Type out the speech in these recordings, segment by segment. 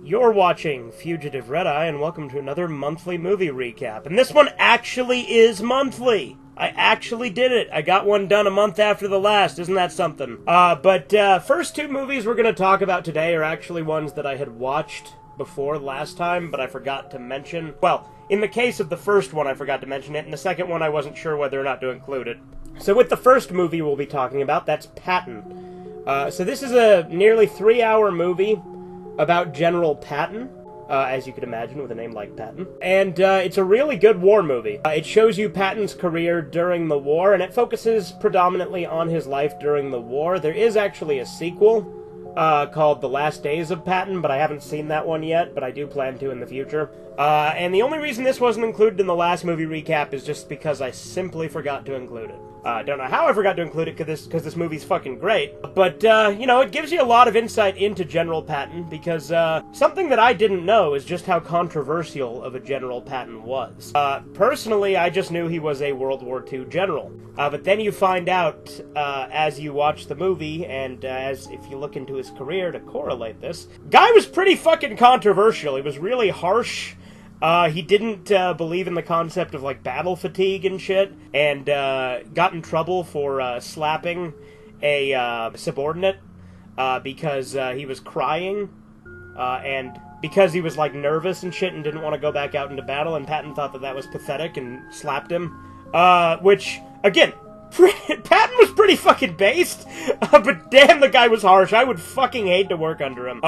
You're watching Fugitive Red-Eye, and welcome to another monthly movie recap. And this one actually is monthly! I actually did it! I got one done a month after the last, isn't that something? But first two movies we're gonna talk about today are actually ones that I had watched before last time, but I forgot to mention. Well, in the case of the first one, I forgot to mention it, and the second one I wasn't sure whether or not to include it. So with the first movie we'll be talking about, that's Patton. So this is a nearly 3-hour movie about General Patton, as you could imagine with a name like Patton. And it's a really good war movie. It shows you Patton's career during the war, and it focuses predominantly on his life during the war. There is actually a sequel called The Last Days of Patton, but I haven't seen that one yet, but I do plan to in the future. And the only reason this wasn't included in the last movie recap is just because I simply forgot to include it. Don't know how I forgot to include it, because this movie's fucking great. But, you know, it gives you a lot of insight into General Patton, because, something that I didn't know is just how controversial of a General Patton was. Personally, I just knew he was a World War II general. But then you find out, as you watch the movie, and as if you look into his career to correlate this, guy was pretty fucking controversial. He was really harsh. He didn't believe in the concept of, like, battle fatigue and shit, and got in trouble for slapping a subordinate because he was crying, and because he was, like, nervous and shit and didn't want to go back out into battle, and Patton thought that that was pathetic and slapped him. Which, again, Patton was pretty fucking based, but damn, the guy was harsh. I would fucking hate to work under him.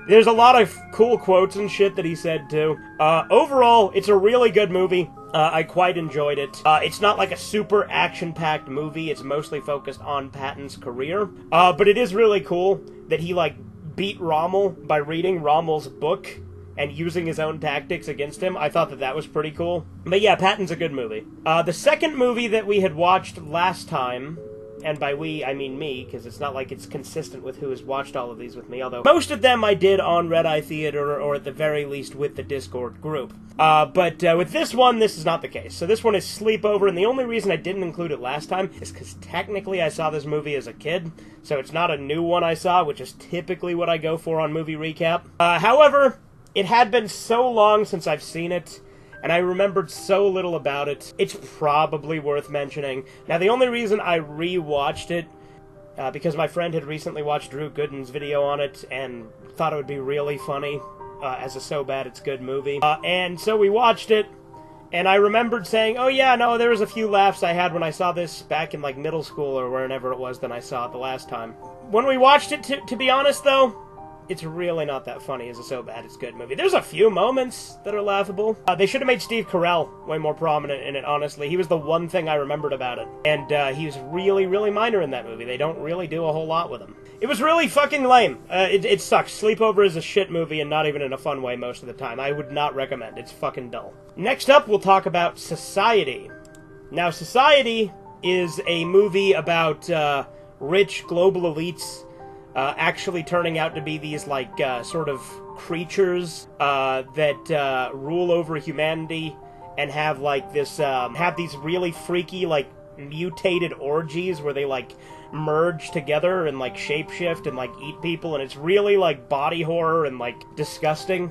There's a lot of cool quotes and shit that he said, too. Overall, it's a really good movie. I quite enjoyed it. It's not like a super action-packed movie. It's mostly focused on Patton's career. But it is really cool that he, like, beat Rommel by reading Rommel's book and using his own tactics against him. I thought that that was pretty cool. But yeah, Patton's a good movie. The second movie that we had watched last time, and by we, I mean me, because it's not like it's consistent with who has watched all of these with me, although most of them I did on Red Eye Theater, or at the very least with the Discord group. But with this one, this is not the case. So this one is Sleepover, and the only reason I didn't include it last time is because technically I saw this movie as a kid, so it's not a new one I saw, which is typically what I go for on movie recap. However, it had been so long since I've seen it, and I remembered so little about it, it's probably worth mentioning. Now, the only reason I re-watched it, because my friend had recently watched Drew Gooden's video on it, and thought it would be really funny, as a So Bad It's Good movie. And so we watched it, and I remembered saying, oh yeah, no, there was a few laughs I had when I saw this back in, like, middle school, or wherever it was that I saw it the last time. When we watched it, to be honest, though, it's really not that funny as a So Bad It's Good movie. There's a few moments that are laughable. They should have made Steve Carell way more prominent in it, honestly. He was the one thing I remembered about it. And he was really, really minor in that movie. They don't really do a whole lot with him. It was really fucking lame. It sucks. Sleepover is a shit movie, and not even in a fun way most of the time. I would not recommend. It's fucking dull. Next up, we'll talk about Society. Now, Society is a movie about rich global elites actually turning out to be these, like, sort of creatures that rule over humanity and have, like, this, have these really freaky, like, mutated orgies where they, like, merge together and, like, shapeshift and, like, eat people, and it's really, like, body horror and, like, disgusting.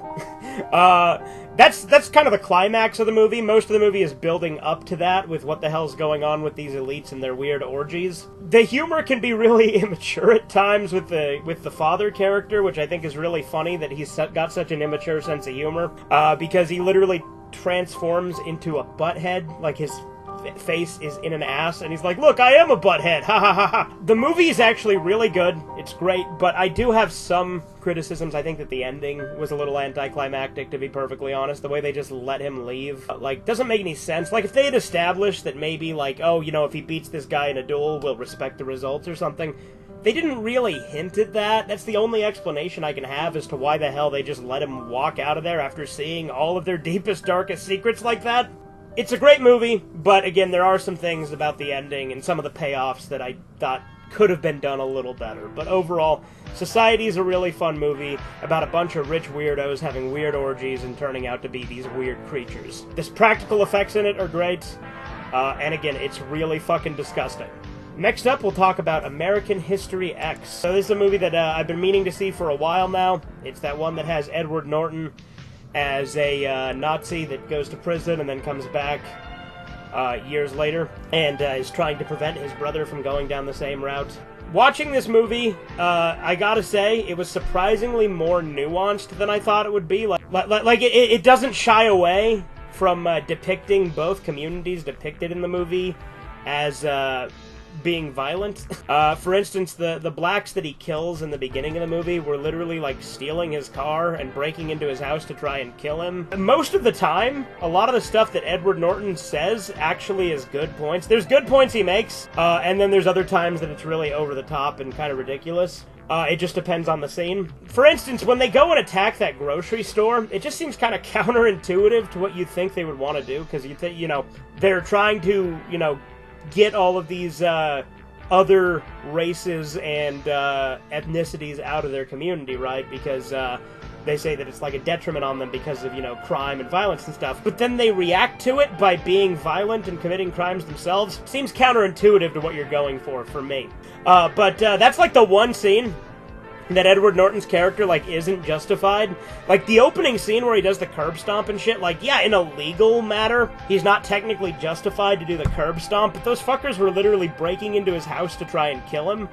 That's kind of the climax of the movie. Most of the movie is building up to that, with what the hell's going on with these elites and their weird orgies. The humor can be really immature at times with the father character, which I think is really funny that he's got such an immature sense of humor, because he literally transforms into a butthead, like his face is in an ass, and he's like, look, I am a butthead, ha ha ha ha. The movie is actually really good, it's great, but I do have some criticisms. I think that the ending was a little anticlimactic, to be perfectly honest. The way they just let him leave, like, doesn't make any sense. Like, if they had established that maybe, like, oh, you know, if he beats this guy in a duel, we'll respect the results or something, they didn't really hint at that. That's the only explanation I can have as to why the hell they just let him walk out of there after seeing all of their deepest, darkest secrets like that. It's a great movie, but again, there are some things about the ending and some of the payoffs that I thought could have been done a little better. But overall, Society is a really fun movie about a bunch of rich weirdos having weird orgies and turning out to be these weird creatures. The practical effects in it are great, and again, it's really fucking disgusting. Next up, we'll talk about American History X. So this is a movie that I've been meaning to see for a while now. It's that one that has Edward Norton as a Nazi that goes to prison and then comes back years later and is trying to prevent his brother from going down the same route. Watching this movie, I gotta say, it was surprisingly more nuanced than I thought it would be. It doesn't shy away from depicting both communities depicted in the movie as being violent. For instance, the blacks that he kills in the beginning of the movie were literally like stealing his car and breaking into his house to try and kill him. Most of the time, a lot of the stuff that Edward Norton says actually is good points. There's good points he makes, and then there's other times that it's really over the top and kind of ridiculous. It just depends on the scene. For instance, when they go and attack that grocery store, it just seems kind of counterintuitive to what you think they would want to do, because you think, they're trying to, get all of these other races and ethnicities out of their community, right? Because they say that it's like a detriment on them because of, crime and violence and stuff. But then they react to it by being violent and committing crimes themselves. Seems counterintuitive to what you're going for me. But that's like the one scene that Edward Norton's character, isn't justified. The opening scene where he does the curb stomp and shit, in a legal matter, he's not technically justified to do the curb stomp, but those fuckers were literally breaking into his house to try and kill him.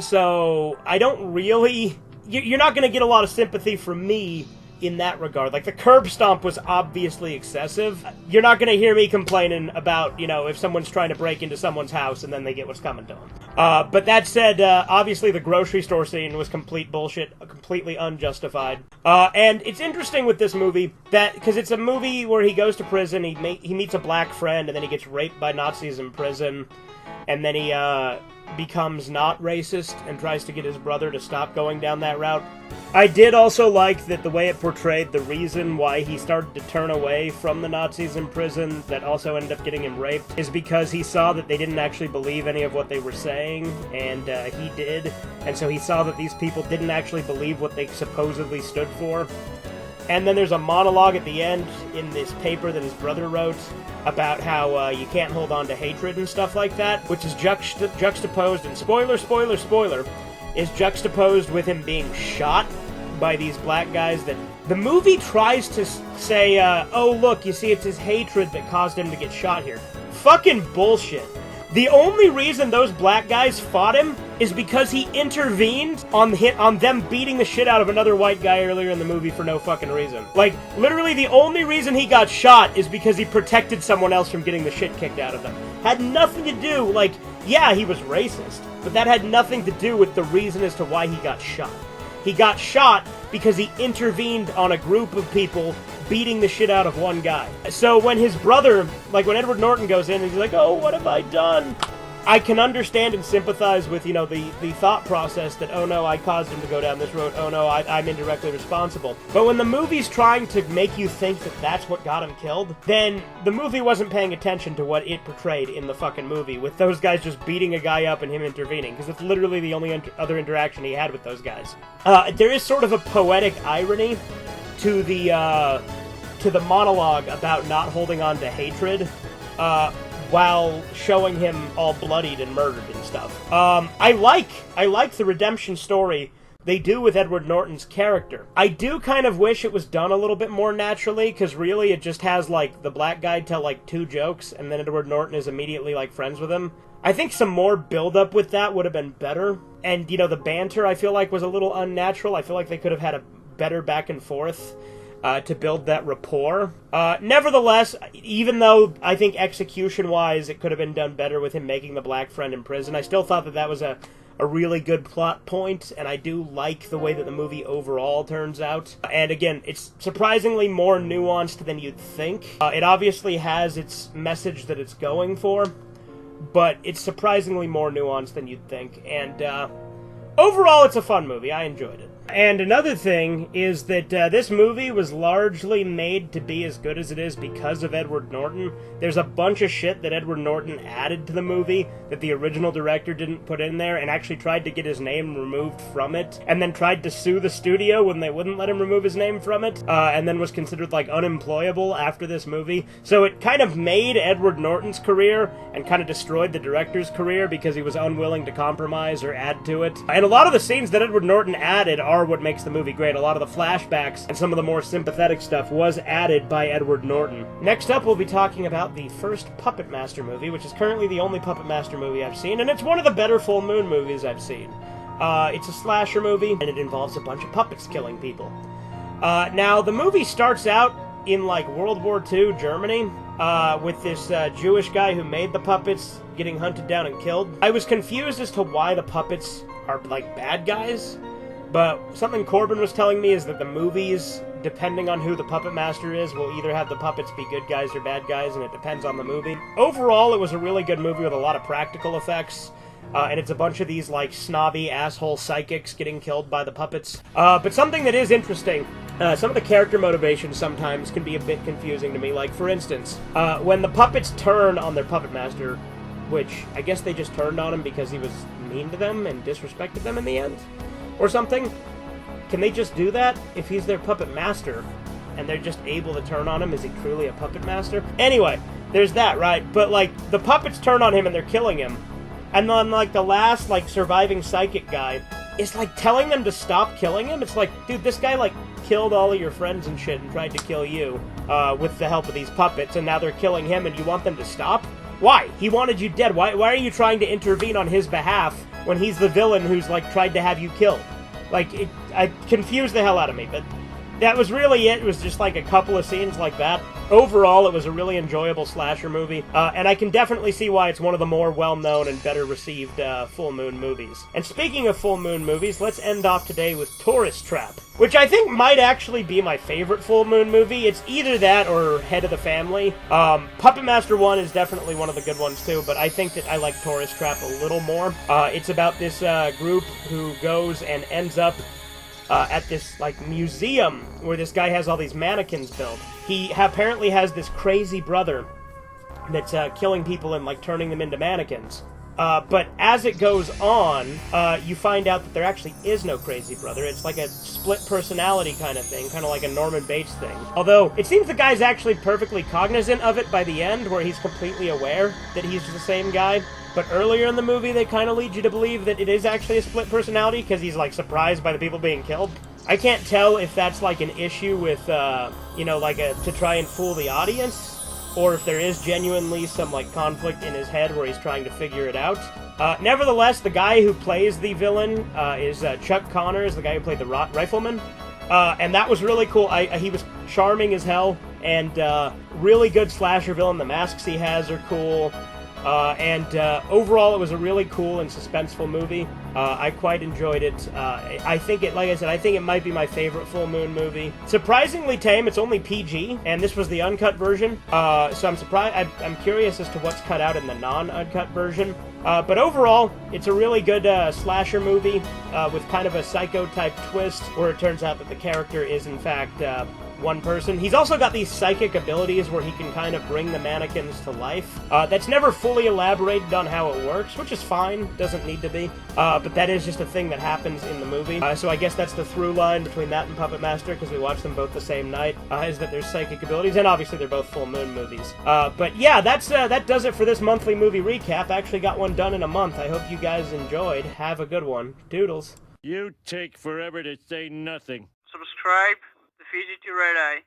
So I don't really... You're not gonna get a lot of sympathy from me in that regard. The curb stomp was obviously excessive. You're not gonna hear me complaining about, if someone's trying to break into someone's house and then they get what's coming to them. But that said, obviously the grocery store scene was complete bullshit, completely unjustified. And it's interesting with this movie that, because it's a movie where he goes to prison, he meets a black friend, and then he gets raped by Nazis in prison, and then he becomes not racist and tries to get his brother to stop going down that route. I did also like that the way it portrayed the reason why he started to turn away from the Nazis in prison that also ended up getting him raped is because he saw that they didn't actually believe any of what they were saying, and he did, and so he saw that these people didn't actually believe what they supposedly stood for. And then there's a monologue at the end in this paper that his brother wrote about how you can't hold on to hatred and stuff like that, which is juxtaposed, and spoiler, is juxtaposed with him being shot by these black guys that the movie tries to say, oh look, you see, it's his hatred that caused him to get shot here. Fucking bullshit. The only reason those black guys fought him is because he intervened on them beating the shit out of another white guy earlier in the movie for no fucking reason. Literally the only reason he got shot is because he protected someone else from getting the shit kicked out of them. Had nothing to do, yeah, he was racist, but that had nothing to do with the reason as to why he got shot. He got shot because he intervened on a group of people beating the shit out of one guy. So when his brother, when Edward Norton goes in and he's like, oh, what have I done? I can understand and sympathize with, the thought process that, oh no, I caused him to go down this road, oh no, I'm indirectly responsible. But when the movie's trying to make you think that that's what got him killed, then the movie wasn't paying attention to what it portrayed in the fucking movie, with those guys just beating a guy up and him intervening, because it's literally the only other interaction he had with those guys. There is sort of a poetic irony to the monologue about not holding on to hatred, while showing him all bloodied and murdered and stuff. I like the redemption story they do with Edward Norton's character. I do kind of wish it was done a little bit more naturally, because really it just has, the black guy tell, 2 jokes, and then Edward Norton is immediately, friends with him. I think some more build-up with that would have been better. And, the banter, I feel like, was a little unnatural. I feel like they could have had a better back and forth to build that rapport. Nevertheless, even though I think execution-wise it could have been done better with him making the black friend in prison, I still thought that was a really good plot point, and I do like the way that the movie overall turns out. And again, it's surprisingly more nuanced than you'd think. It obviously has its message that it's going for, but it's surprisingly more nuanced than you'd think. And overall, it's a fun movie. I enjoyed it. And another thing is that this movie was largely made to be as good as it is because of Edward Norton. There's a bunch of shit that Edward Norton added to the movie that the original director didn't put in there, and actually tried to get his name removed from it, and then tried to sue the studio when they wouldn't let him remove his name from it, and then was considered, like, unemployable after this movie. So it kind of made Edward Norton's career and kind of destroyed the director's career because he was unwilling to compromise or add to it. And a lot of the scenes that Edward Norton added are what makes the movie great. A lot of the flashbacks and some of the more sympathetic stuff was added by Edward Norton. Next up, we'll be talking about the first Puppet Master movie, which is currently the only Puppet Master movie I've seen, and it's one of the better full moon movies I've seen. It's a slasher movie, and it involves a bunch of puppets killing people. Now, the movie starts out in, like, World War II Germany, with this Jewish guy who made the puppets getting hunted down and killed. I was confused as to why the puppets are, like, bad guys. But something Corbin was telling me is that the movies, depending on who the puppet master is, will either have the puppets be good guys or bad guys, and it depends on the movie. Overall, it was a really good movie with a lot of practical effects, and it's a bunch of these, like, snobby asshole psychics getting killed by the puppets. But something that is interesting, some of the character motivations sometimes can be a bit confusing to me. Like, for instance, when the puppets turn on their puppet master, which I guess they just turned on him because he was mean to them and disrespected them in the end, or something. Can they just do that if he's their puppet master and they're just able to turn on him? Is he truly a puppet master? Anyway, there's that, right? But, like, the puppets turn on him and they're killing him, and then, like, the last, like, surviving psychic guy is, like, telling them to stop killing him. It's like, dude, this guy, like, killed all of your friends and shit and tried to kill you with the help of these puppets, and now they're killing him and you want them to stop? Why? He wanted you dead. Why are you trying to intervene on his behalf when he's the villain who's, like, tried to have you killed? Like, I confused the hell out of me, but that was really it. It was just, like, a couple of scenes like that. Overall, it was a really enjoyable slasher movie, and I can definitely see why it's one of the more well-known and better-received full moon movies. And speaking of full moon movies, let's end off today with Tourist Trap, which I think might actually be my favorite full moon movie. It's either that or Head of the Family. Puppet Master 1 is definitely one of the good ones too, but I think that I like Tourist Trap a little more. It's about this group who goes and ends up at this, like, museum where this guy has all these mannequins built. He apparently has this crazy brother that's killing people and, like, turning them into mannequins. But as it goes on, you find out that there actually is no crazy brother. It's like a split personality kind of thing, kind of like a Norman Bates thing. Although, it seems the guy's actually perfectly cognizant of it by the end, where he's completely aware that he's the same guy. But earlier in the movie, they kind of lead you to believe that it is actually a split personality, because he's, like, surprised by the people being killed. I can't tell if that's, like, an issue with, you know, like, to try and fool the audience, or if there is genuinely some, like, conflict in his head where he's trying to figure it out. Nevertheless, the guy who plays the villain is Chuck Connors, the guy who played the rifleman. And that was really cool. He was charming as hell, and really good slasher villain. The masks he has are cool. And overall, it was a really cool and suspenseful movie. I quite enjoyed it. I think it, like I said, I think it might be my favorite full moon movie. Surprisingly tame. It's only PG, and this was the uncut version. So I'm surprised. I'm curious as to what's cut out in the non-uncut version. But overall, it's a really good slasher movie with kind of a psycho-type twist, where it turns out that the character is, in fact, one person. He's also got these psychic abilities where he can kind of bring the mannequins to life. That's never fully elaborated on how it works, which is fine. Doesn't need to be. But that is just a thing that happens in the movie. So I guess that's the through line between that and Puppet Master, because we watched them both the same night, is that there's psychic abilities, and obviously they're both full moon movies. But yeah, that does it for this monthly movie recap. I actually got one done in a month. I hope you guys enjoyed. Have a good one. Doodles. You take forever to say nothing. Subscribe. The Fugitive Red Eye.